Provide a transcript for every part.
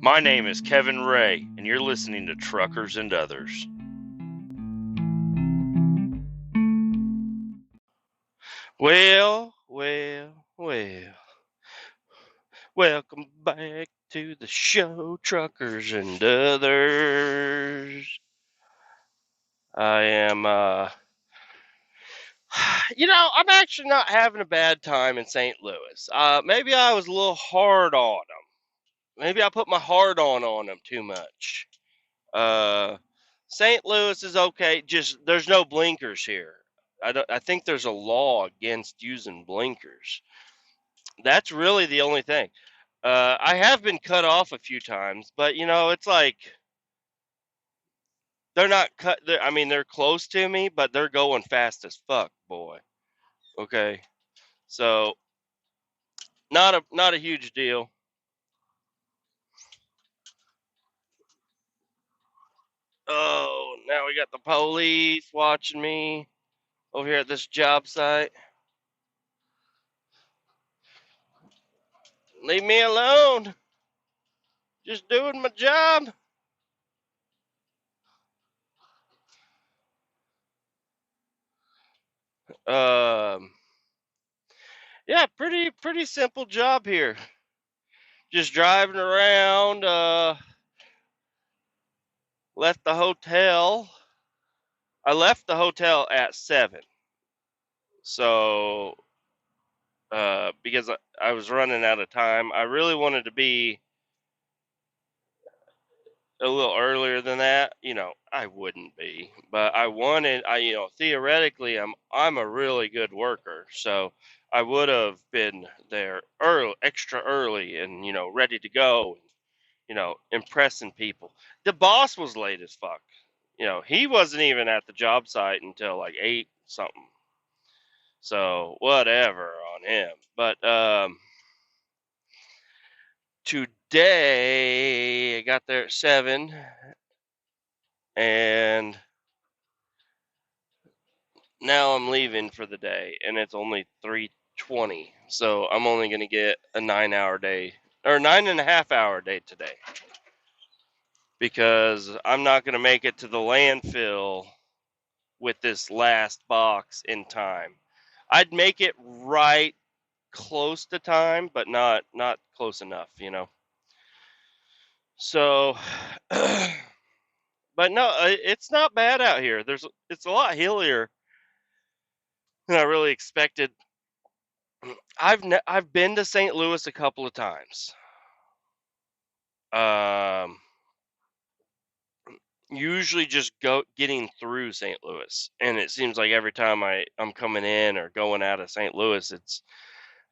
My name is Kevin Ray, and you're listening to Truckers and Others. Well. Welcome back to the show, Truckers and Others. I am, I'm actually not having a bad time in St. Louis. Maybe I was a little hard on them. Maybe I put my heart on them too much. St. Louis is okay. Just there's no blinkers here. I think there's a law against using blinkers. That's really the only thing. I have been cut off a few times, but it's like they're not cut. I mean, they're close to me, but they're going fast as fuck, boy. Okay, so not a huge deal. Oh, now we got the police watching me over here at this job site. Leave me alone. Just doing my job. Um, yeah, pretty simple job here. Just driving around. Left the hotel. I left the hotel at 7, so because I was running out of time. I really wanted to be a little earlier than that. I wouldn't be, but I wanted. Theoretically, I'm a really good worker, so I would have been there early, extra early, and ready to go. Impressing people. The boss was late as fuck. He wasn't even at the job site until like 8 something. So whatever on him. But today I got there at 7, and now I'm leaving for the day, and it's only 3:20. So I'm only gonna get a 9-hour day or 9.5-hour day today, because I'm not gonna make it to the landfill with this last box in time. I'd make it right close to time, but not close enough, So, but no, it's not bad out here. It's a lot hillier than I really expected. I've been to St. Louis a couple of times. Um, Usually just getting through St. Louis, and it seems like every time I'm coming in or going out of St. Louis, it's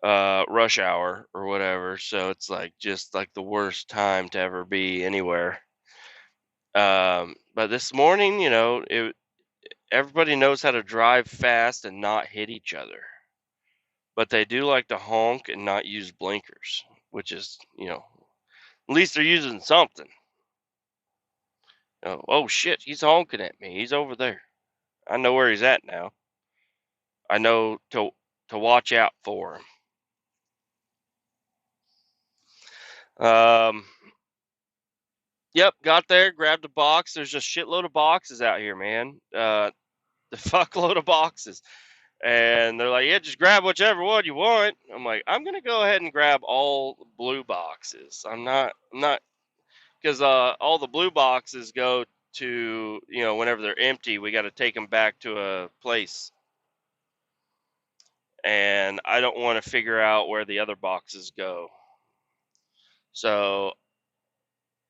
rush hour or whatever. So it's like just like the worst time to ever be anywhere. But this morning, everybody knows how to drive fast and not hit each other, but they do like to honk and not use blinkers, which is, at least they're using something. Oh shit, he's honking at me. He's over there. I know where he's at now. I know to watch out for him. Yep, got there, grabbed a box. There's a shitload of boxes out here, man. The fuckload of boxes. And they're like, yeah, just grab whichever one you want. I'm like, I'm gonna go ahead and grab all blue boxes. I'm not, because all the blue boxes go to, whenever they're empty, we got to take them back to a place, and I don't want to figure out where the other boxes go. So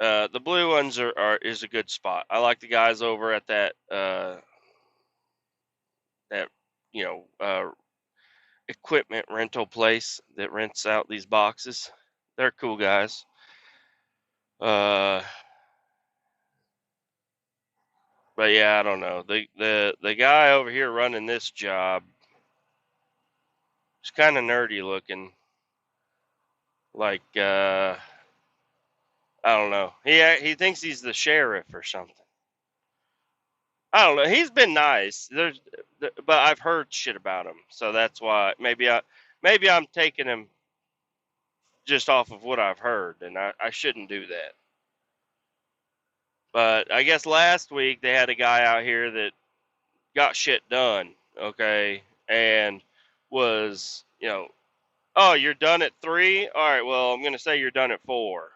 the blue ones is a good spot. I like the guys over at that that equipment rental place that rents out these boxes. They're cool guys. But yeah, I don't know. The guy over here running this job is kind of nerdy looking. Like I don't know. He thinks he's the sheriff or something. I don't know. He's been nice. But I've heard shit about him, so that's why maybe I'm taking him just off of what I've heard, and I shouldn't do that. But I guess last week they had a guy out here that got shit done, okay, and was, oh, you're done at 3? All right, well, I'm going to say you're done at 4.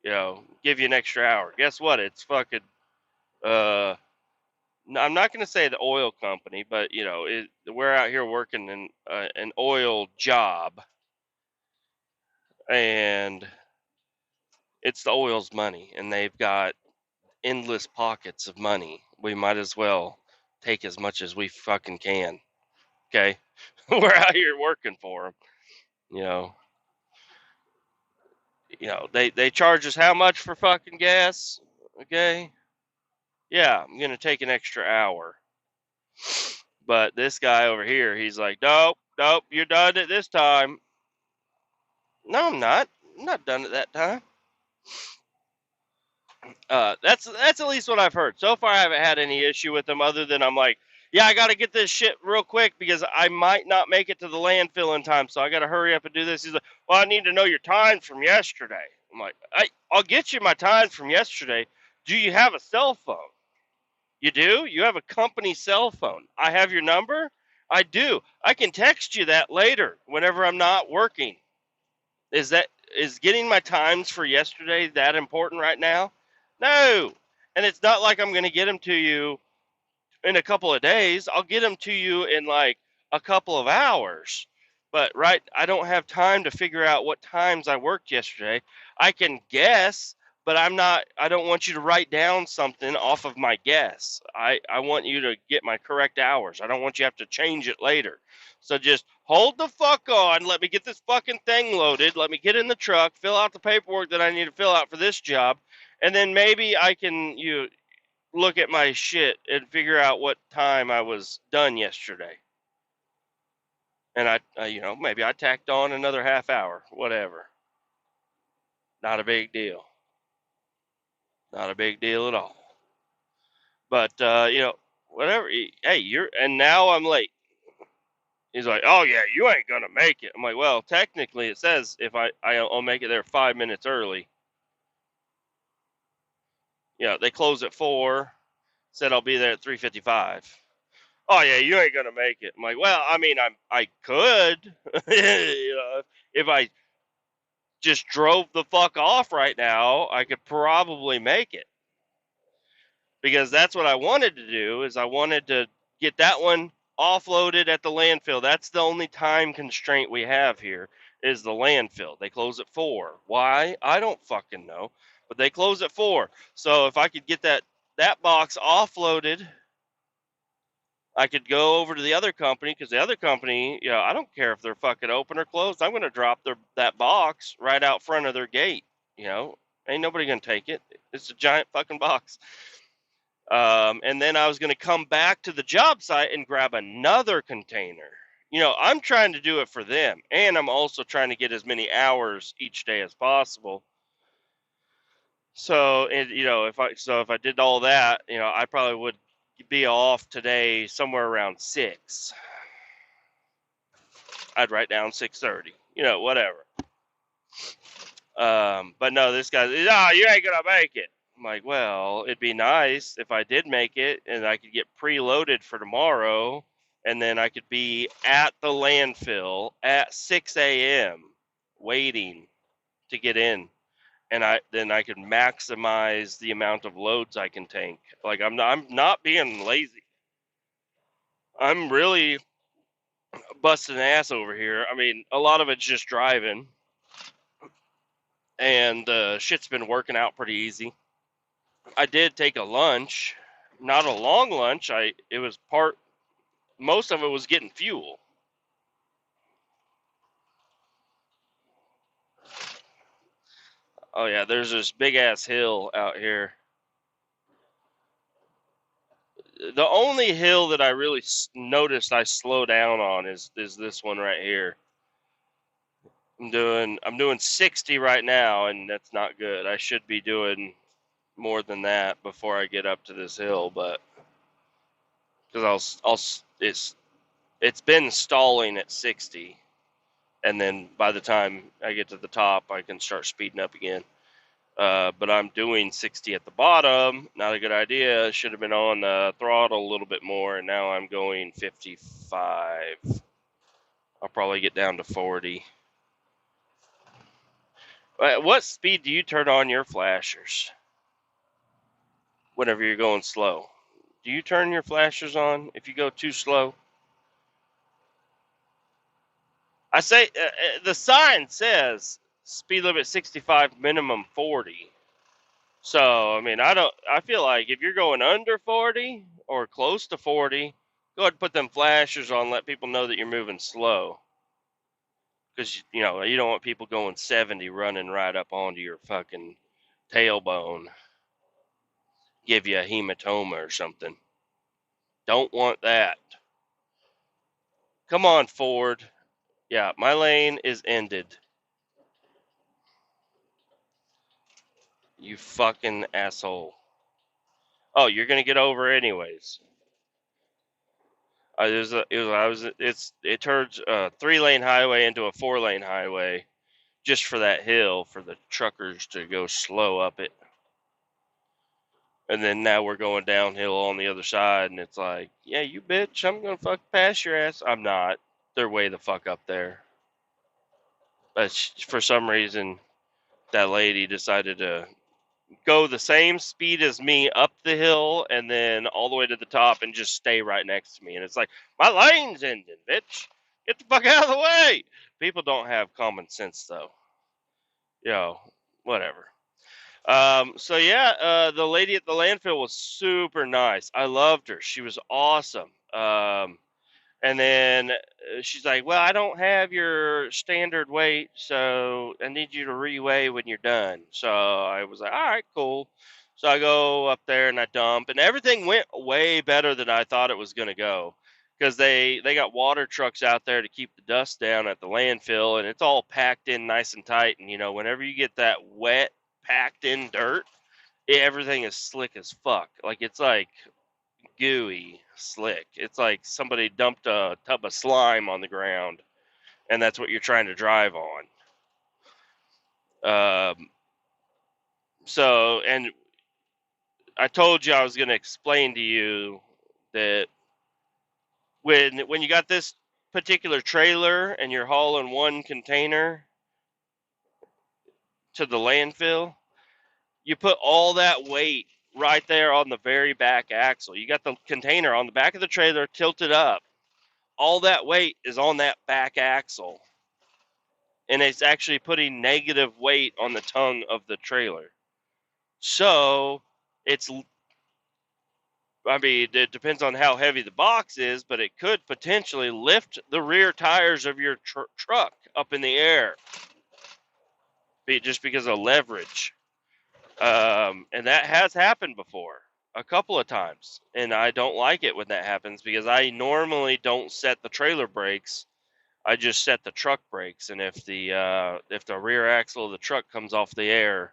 Give you an extra hour. Guess what? It's fucking, uh, I'm not going to say the oil company, but, we're out here working in an oil job, and it's the oil's money, and they've got endless pockets of money. We might as well take as much as we fucking can. Okay, we're out here working for them. You know, they charge us how much for fucking gas? Okay, yeah, I'm gonna take an extra hour. But this guy over here, he's like, nope, nope, you're done at this time. No, I'm not. I'm not done at that time. That's at least what I've heard. So far, I haven't had any issue with them other than I'm like, yeah, I got to get this shit real quick because I might not make it to the landfill in time, so I got to hurry up and do this. He's like, well, I need to know your times from yesterday. I'm like, I'll get you my times from yesterday. Do you have a cell phone? You do? You have a company cell phone. I have your number? I do. I can text you that later whenever I'm not working. Is getting my times for yesterday that important right now? No. And it's not like I'm going to get them to you in a couple of days. I'll get them to you in like a couple of hours. But right, I don't have time to figure out what times I worked yesterday. I can guess, but I don't want you to write down something off of my guess. I want you to get my correct hours. I don't want you to have to change it later. So just hold the fuck on. Let me get this fucking thing loaded. Let me get in the truck, fill out the paperwork that I need to fill out for this job, and then maybe I can look at my shit and figure out what time I was done yesterday. And maybe I tacked on another half hour, whatever. Not a big deal. Not a big deal at all. But whatever. Hey, and now I'm late. He's like, oh yeah, you ain't gonna make it. I'm like, well, technically it says if I'll make it there 5 minutes early. They close at 4. Said I'll be there at 3:55. Oh yeah, you ain't gonna make it. I'm like, well, I mean, I could, if I just drove the fuck off right now, I could probably make it because that's what I wanted to do. Is I wanted to get that one offloaded at the landfill. That's the only time constraint we have here is the landfill. They close at 4. Why? I don't fucking know, but they close at 4. So if I could get that box offloaded, I could go over to the other company because the other company, I don't care if they're fucking open or closed. I'm going to drop that box right out front of their gate. Ain't nobody going to take it. It's a giant fucking box. And then I was going to come back to the job site and grab another container. I'm trying to do it for them, and I'm also trying to get as many hours each day as possible. So, and if I did all that, I probably would be off today somewhere around 6. I'd write down 6:30, whatever. But no, this guy, you ain't gonna make it. I'm like, well, it'd be nice if I did make it and I could get preloaded for tomorrow, and then I could be at the landfill at 6 a.m. waiting to get in, and I could maximize the amount of loads I can tank. Like I'm not being lazy. I'm really busting ass over here. I mean, a lot of it's just driving, and shit's been working out pretty easy. I did take a lunch, not a long lunch. Most of it was getting fuel. Oh yeah, there's this big ass hill out here. The only hill that I really noticed I slow down on is this one right here. I'm doing 60 right now, and that's not good. I should be doing more than that before I get up to this hill, but because it's been stalling at 60, and then by the time I get to the top, I can start speeding up again. but I'm doing 60 at the bottom. Not a good idea. Should have been on the throttle a little bit more, and now I'm going 55. I'll probably get down to 40. At what speed do you turn on your flashers whenever you're going slow? Do you turn your flashers on if you go too slow? I say the sign says speed limit 65, minimum 40. So, I mean, I feel like if you're going under 40 or close to 40, go ahead and put them flashers on, let people know that you're moving slow. Because, you know, you don't want people going 70 running right up onto your fucking tailbone, give you a hematoma or something. Don't want that. Come on, Ford. Yeah, my lane is ended. You fucking asshole. Oh, you're gonna get over anyways. It turns a 3-lane highway into a 4-lane highway just for that hill for the truckers to go slow up it. And then now we're going downhill on the other side, and it's like, yeah, you bitch, I'm gonna fuck pass your ass. I'm not. They're way the fuck up there. But for some reason, that lady decided to go the same speed as me up the hill and then all the way to the top and just stay right next to me. And it's like, my lane's ending, bitch. Get the fuck out of the way. People don't have common sense, though. Whatever. So yeah, the lady at the landfill was super nice. I loved her. She was awesome. And then she's like, well, I don't have your standard weight, so I need you to reweigh when you're done. So I was like, all right, cool. So I go up there and I dump, and everything went way better than I thought it was going to go. Because they got water trucks out there to keep the dust down at the landfill, and it's all packed in nice and tight. And, you know, whenever you get that wet, packed in dirt, everything is slick as fuck. Like, it's like gooey slick. It's like somebody dumped a tub of slime on the ground, and that's what you're trying to drive on. And I told you I was going to explain to you that when you got this particular trailer and you're hauling one container to the landfill, you put all that weight right there on the very back axle. You got the container on the back of the trailer tilted up. All that weight is on that back axle, and it's actually putting negative weight on the tongue of the trailer. So it depends on how heavy the box is, but it could potentially lift the rear tires of your truck up in the air, just because of leverage. And that has happened before a couple of times, and I don't like it when that happens because I normally don't set the trailer brakes. I just set the truck brakes, and if the rear axle of the truck comes off the air,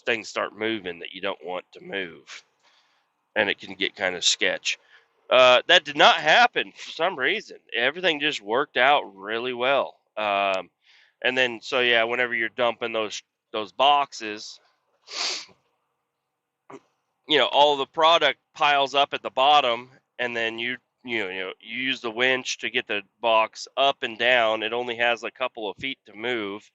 things start moving that you don't want to move, and it can get kind of sketch. That did not happen for some reason. Everything just worked out really well. And then so yeah, whenever you're dumping those boxes, you know, all the product piles up at the bottom, and then you use the winch to get the box up and down. It only has a couple of feet to move.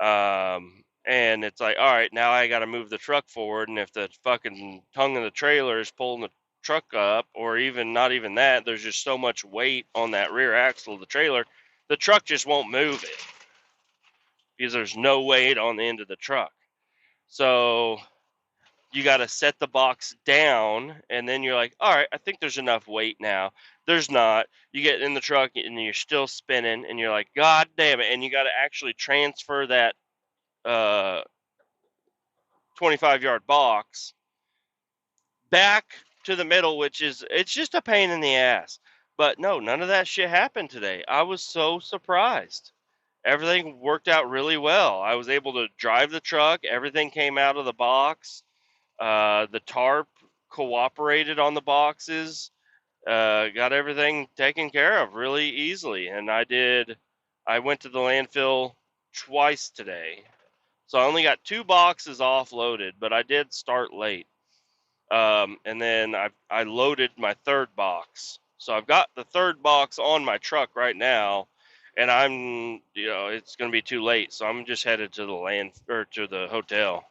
And it's like, all right, now I got to move the truck forward. And if the fucking tongue of the trailer is pulling the truck up, or even not even that, there's just so much weight on that rear axle of the trailer, the truck just won't move it because there's no weight on the end of the truck. So you got to set the box down, and then you're like, all right, I think there's enough weight now. There's not. You get in the truck and you're still spinning, and you're like, God damn it. And you got to actually transfer that 25-yard box back to the middle, it's just a pain in the ass. But no, none of that shit happened today. I was so surprised. Everything worked out really well. I was able to drive the truck. Everything came out of the box. The tarp cooperated on the boxes. Got everything taken care of really easily. And I went to the landfill twice today. So I only got 2 boxes offloaded, but I did start late. And then I loaded my 3rd box. So I've got the 3rd box on my truck right now, and it's going to be too late. So I'm just headed to the hotel.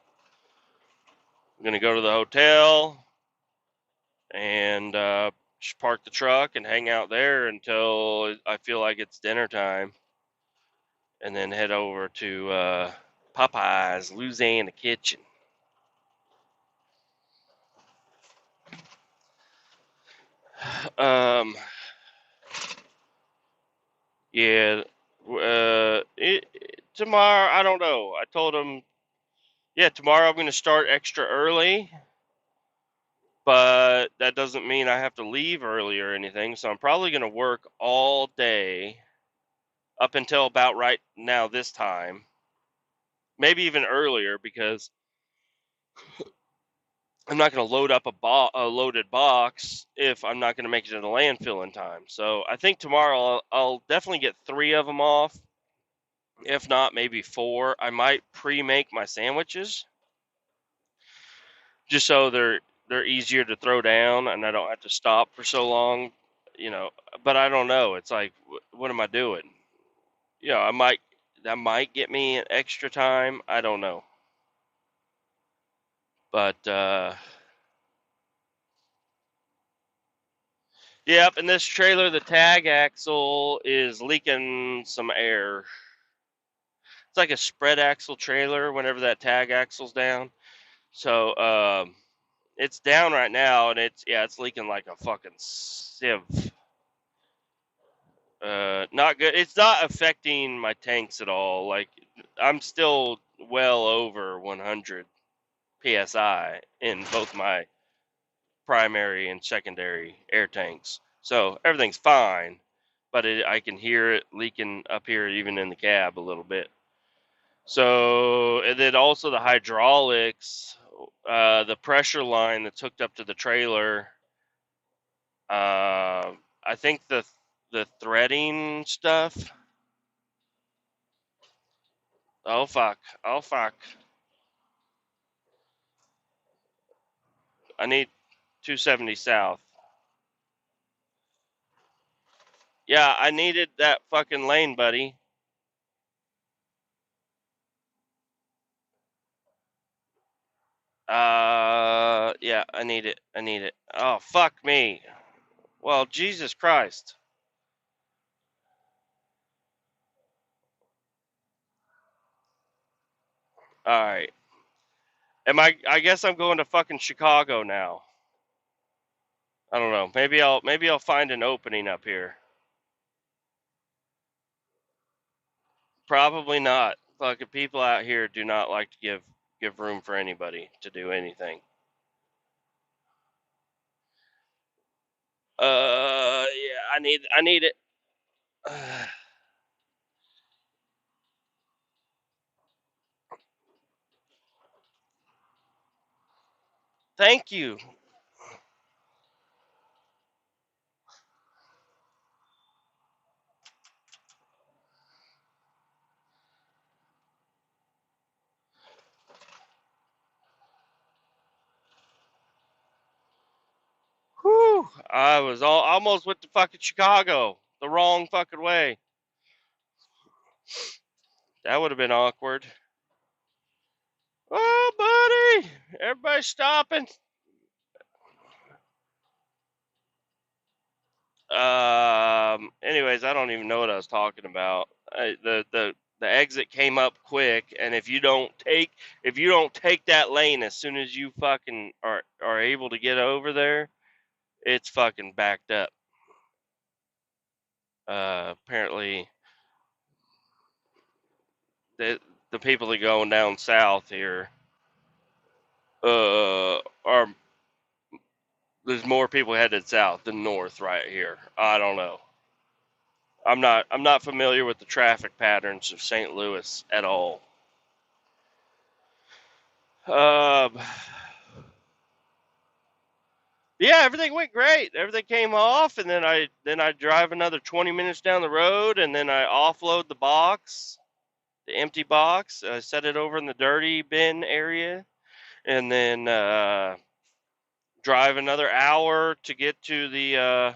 I'm going to go to the hotel and just park the truck and hang out there until I feel like it's dinner time, and then head over to Popeyes Louisiana Kitchen. Um, yeah. Tomorrow, I don't know. I told him, yeah, tomorrow I'm going to start extra early, but that doesn't mean I have to leave early or anything. So I'm probably going to work all day up until about right now this time, maybe even earlier, because I'm not going to load up a loaded box if I'm not going to make it to the landfill in time. So I think tomorrow I'll definitely get 3 of them off. If not, maybe 4. I might pre-make my sandwiches just so they're easier to throw down and I don't have to stop for so long. But I don't know. It's like, what am I doing? That might get me an extra time. I don't know. But yep, in this trailer, the tag axle is leaking some air. It's like a spread axle trailer whenever that tag axle's down. So it's down right now, and it's leaking like a fucking sieve. Not good. It's not affecting my tanks at all. Like, I'm still well over 100 psi in both my primary and secondary air tanks. So everything's fine, but I can hear it leaking up here, even in the cab, a little bit. So, and then also the hydraulics, the pressure line that's hooked up to the trailer. I think the threading stuff. Oh fuck! Oh fuck! I need 270 south. Yeah, I needed that fucking lane, buddy. Yeah, I need it. I need it. Oh, fuck me. Well, Jesus Christ. All right. I guess I'm going to fucking Chicago now. I don't know. Maybe I'll find an opening up here. Probably not. Fucking people out here do not like to give room for anybody to do anything. Yeah, I need it. Thank you. Whew. I was almost went to fucking Chicago the wrong fucking way. That would have been awkward. Oh, buddy, everybody's stopping. Anyways, I don't even know what I was talking about. The exit came up quick, and if you don't take that lane as soon as you fucking are able to get over there, it's fucking backed up. Apparently, the people that are going down south here, are there's more people headed south than north right here. I don't know. I'm not familiar with the traffic patterns of St. Louis at all. Um, yeah, everything went great. Everything came off, and then I drive another 20 minutes down the road, and then I offload the box, the empty box, set it over in the dirty bin area, and then drive another hour to get to the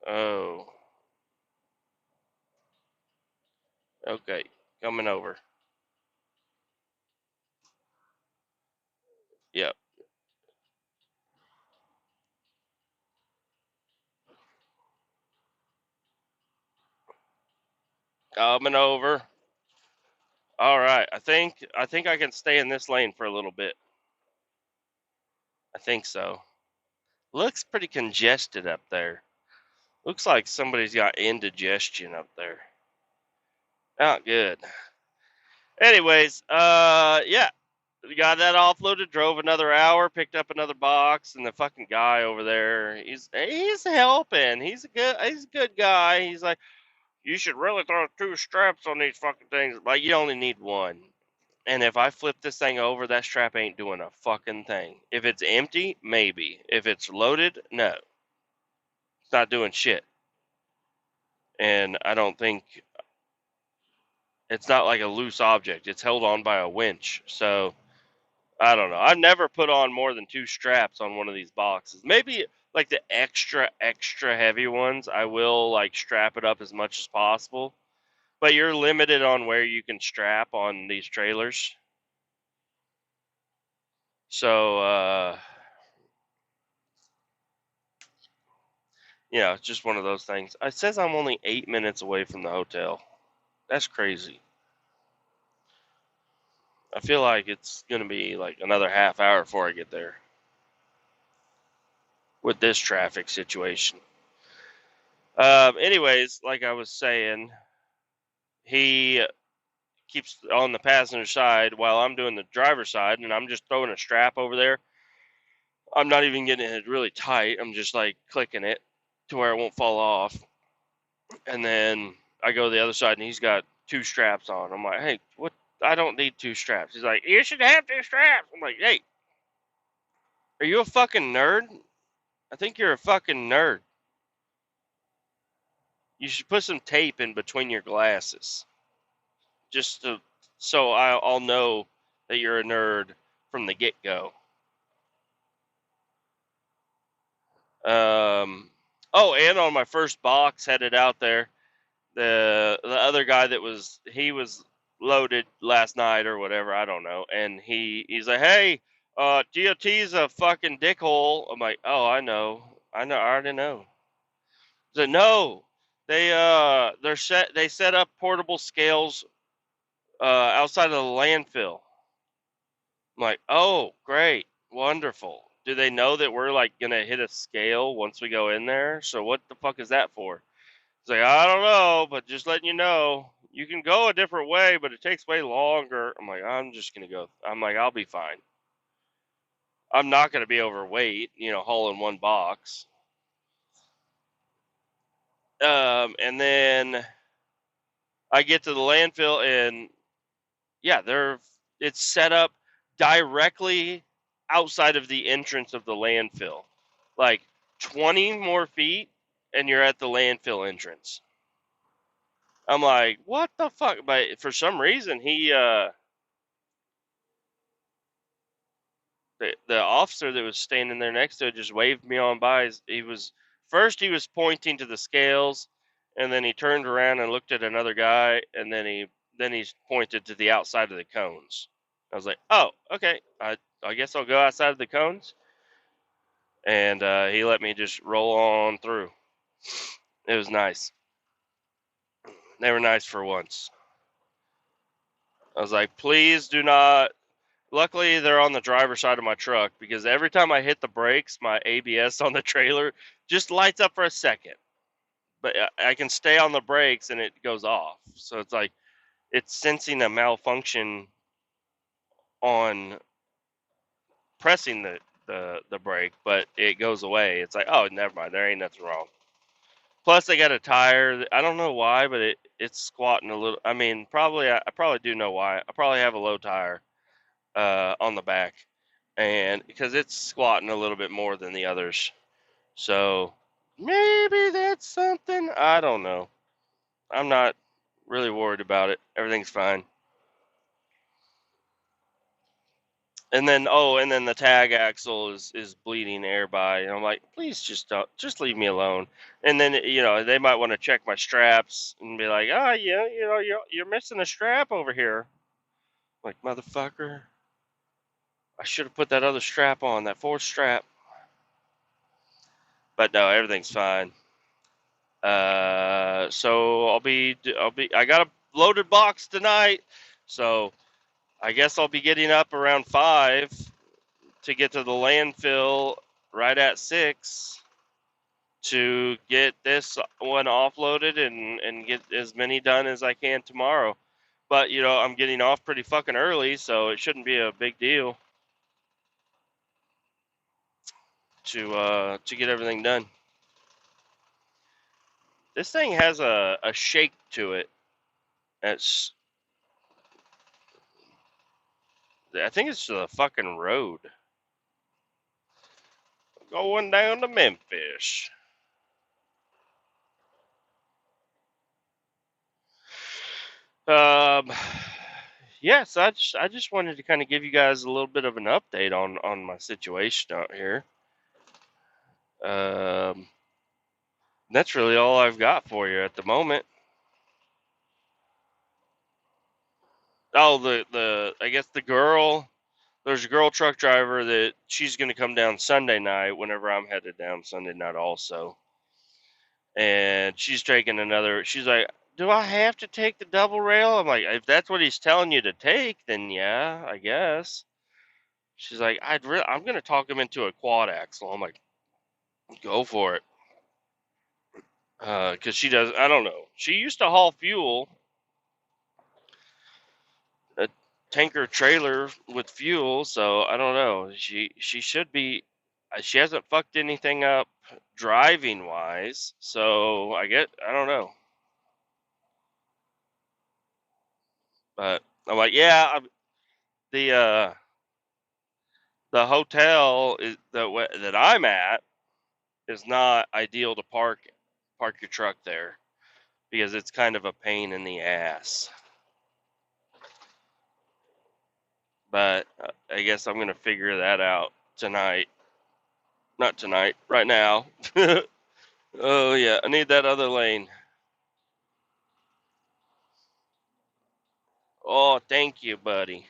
oh, okay, coming over. Yep, coming over. All right, I think I can stay in this lane for a little bit. I think so. Looks pretty congested up there. Looks like somebody's got indigestion up there. Not good. Anyways, yeah, we got that offloaded. Drove another hour, picked up another box, and the fucking guy over there, he's helping. He's a good guy. He's like, you should really throw 2 straps on these fucking things. Like, you only need one. And if I flip this thing over, that strap ain't doing a fucking thing. If it's empty, maybe. If it's loaded, no. It's not doing shit. And I don't think it's not like a loose object. It's held on by a winch. So I don't know. I've never put on more than 2 straps on one of these boxes. Maybe like the extra heavy ones, I will like strap it up as much as possible. But you're limited on where you can strap on these trailers. So yeah, it's just one of those things. It says I'm only 8 minutes away from the hotel. That's crazy. I feel like it's gonna be like another half hour before I get there with this traffic situation. Anyways, like I was saying, he keeps on the passenger side while I'm doing the driver's side, and I'm just throwing a strap over there. I'm not even getting it really tight. I'm just like clicking it to where it won't fall off. And then I go to the other side, and he's got 2 straps on. I'm like, hey, what? I don't need 2 straps. He's like, you should have 2 straps. I'm like, hey, are you a fucking nerd? I think you're a fucking nerd. You should put some tape in between your glasses, just so I'll know that you're a nerd from the get go. Oh, and on my first box headed out there, the other guy he was loaded last night or whatever, I don't know, and he's like, hey, DOT's a fucking dickhole. I'm like, oh, I already know. He's like, no, they set up portable scales outside of the landfill. I'm like, oh, great, wonderful. Do they know that we're like gonna hit a scale once we go in there? So what the fuck is that for? It's like, I don't know, but just letting you know, you can go a different way, but it takes way longer. I'm like, I'm just gonna go. I'm like, I'll be fine. I'm not gonna be overweight, hauling one box. And then I get to the landfill, and yeah, it's set up directly outside of the entrance of the landfill, like 20 more feet, and you're at the landfill entrance. I'm like, what the fuck? But for some reason, the officer that was standing there next to it just waved me on by. He was pointing to the scales, and then he turned around and looked at another guy, and then he pointed to the outside of the cones. I was like, oh, okay. I guess I'll go outside of the cones. And he let me just roll on through. It was nice. They were nice for once. I was like, please do not. Luckily, they're on the driver's side of my truck because every time I hit the brakes, my ABS on the trailer just lights up for a second. But I can stay on the brakes and it goes off. So it's like it's sensing a malfunction on pressing the brake, but it goes away. It's like, oh, never mind. There ain't nothing wrong. Plus, I got a tire. I don't know why, but it's squatting a little. I mean, I probably do know why. I probably have a low tire on the back, and because it's squatting a little bit more than the others. So maybe that's something. I don't know. I'm not really worried about it. Everything's fine. And then the tag axle is bleeding air by, and I'm like, please just leave me alone. And then they might want to check my straps and be like, yeah, you're missing a strap over here. I'm like, motherfucker, I should have put that other strap on, that fourth strap. But no, everything's fine. So I got a loaded box tonight, so I guess I'll be getting up around 5 to get to the landfill right at 6 to get this one offloaded and get as many done as I can tomorrow. But I'm getting off pretty fucking early, so it shouldn't be a big deal to get everything done. This thing has a shake to it. It's I think it's the fucking road going down to Memphis. Um, yes, I just wanted to kind of give you guys a little bit of an update on my situation out here. That's really all I've got for you at the moment. Oh, I guess there's a girl truck driver that she's gonna come down Sunday night whenever I'm headed down Sunday night also. And she's like, do I have to take the double rail? I'm like, if that's what he's telling you to take, then yeah, I guess. She's like, I'm gonna talk him into a quad axle. I'm like, go for it. Cause I don't know. She used to haul fuel, a tanker trailer with fuel, so I don't know. She should be. She hasn't fucked anything up driving wise, so I don't know. But I'm like, yeah, the the hotel that I'm at is not ideal to park your truck there because it's kind of a pain in the ass. But I guess I'm gonna figure that out tonight. Not tonight, right now. Oh yeah, I need that other lane. Oh, thank you, buddy.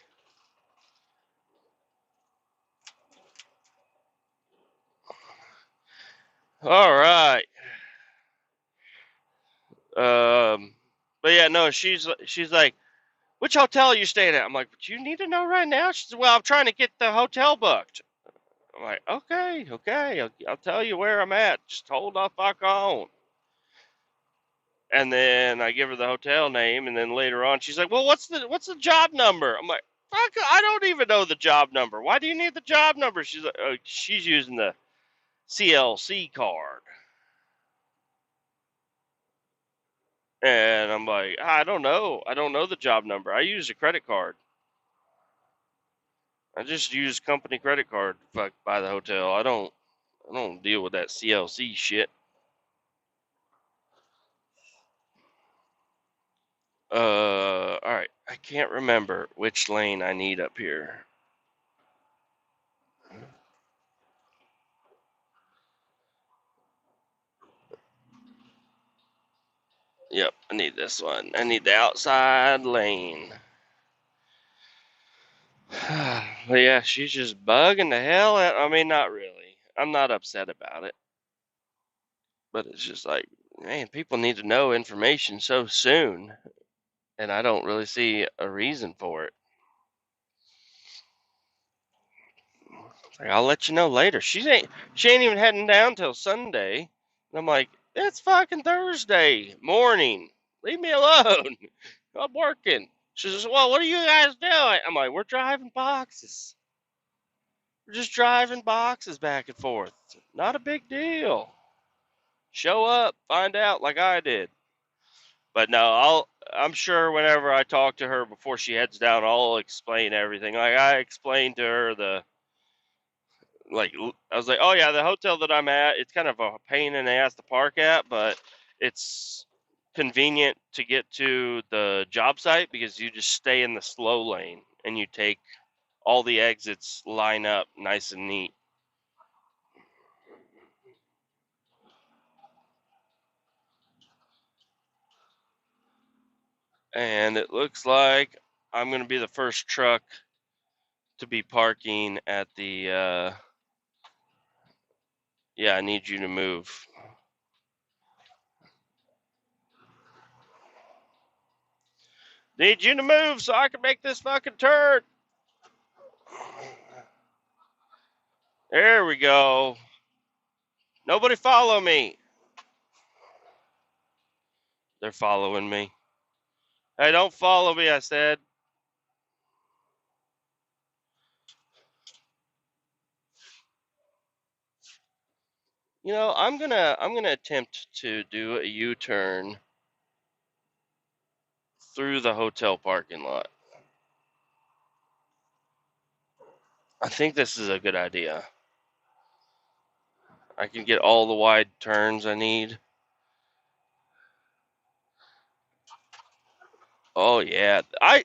All right. But yeah, no, she's like, which hotel are you staying at? I'm like, but you need to know right now. She said, well, I'm trying to get the hotel booked. I'm like, okay, I'll tell you where I'm at. Just hold the fuck on. And then I give her the hotel name, and then later on, she's like, well, what's the job number? I'm like, fuck, I don't even know the job number. Why do you need the job number? She's like, she's using the CLC card. And I'm like, I don't know. I don't know the job number. I use a credit card. I just use company credit card to buy the hotel. I don't deal with that CLC shit. All right. I can't remember which lane I need up here. Yep, I need this one. I need the outside lane. But yeah, she's just bugging the hell out. I mean, not really. I'm not upset about it. But it's just like, man, people need to know information so soon. And I don't really see a reason for it. Like, I'll let you know later. She ain't even heading down till Sunday. And I'm like, it's fucking Thursday morning. Leave me alone. I'm working. She says, well, what are you guys doing? I'm like, we're driving boxes. We're just driving boxes back and forth. Not a big deal. Show up, find out like I did. But no, I'm sure whenever I talk to her before she heads down, I'll explain everything. Like I explained to her I was like, oh yeah, the hotel that I'm at, it's kind of a pain in the ass to park at, but it's convenient to get to the job site because you just stay in the slow lane and you take all the exits line up nice and neat. And it looks like I'm going to be the first truck to be parking at the, yeah, I need you to move. Need you to move so I can make this fucking turn. There we go. Nobody follow me. They're following me. Hey, don't follow me, I said. You know, I'm gonna attempt to do a U-turn through the hotel parking lot. I think this is a good idea. I can get all the wide turns I need. Oh yeah.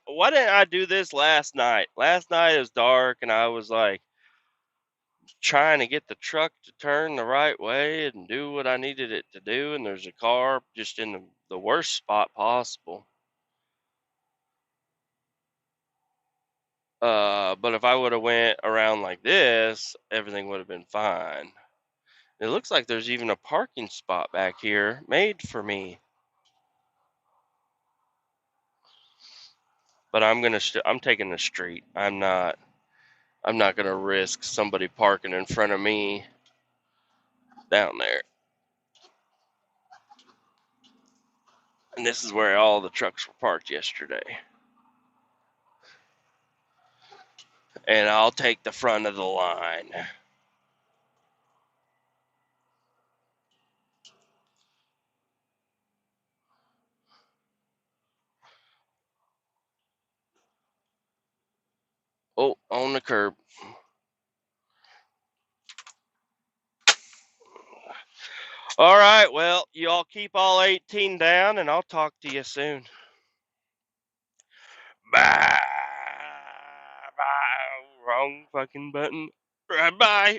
Why didn't I do this last night? Last night it was dark and I was like trying to get the truck to turn the right way and do what I needed it to do, and there's a car just in the worst spot possible. But if I would have went around like this, everything would have been fine. It looks like there's even a parking spot back here made for me. But I'm taking the street. I'm not gonna risk somebody parking in front of me down there. And this is where all the trucks were parked yesterday. And I'll take the front of the line. Oh, on the curb. All right, well, you all keep all 18 down, and I'll talk to you soon. Bye. Bye. Wrong fucking button. Bye.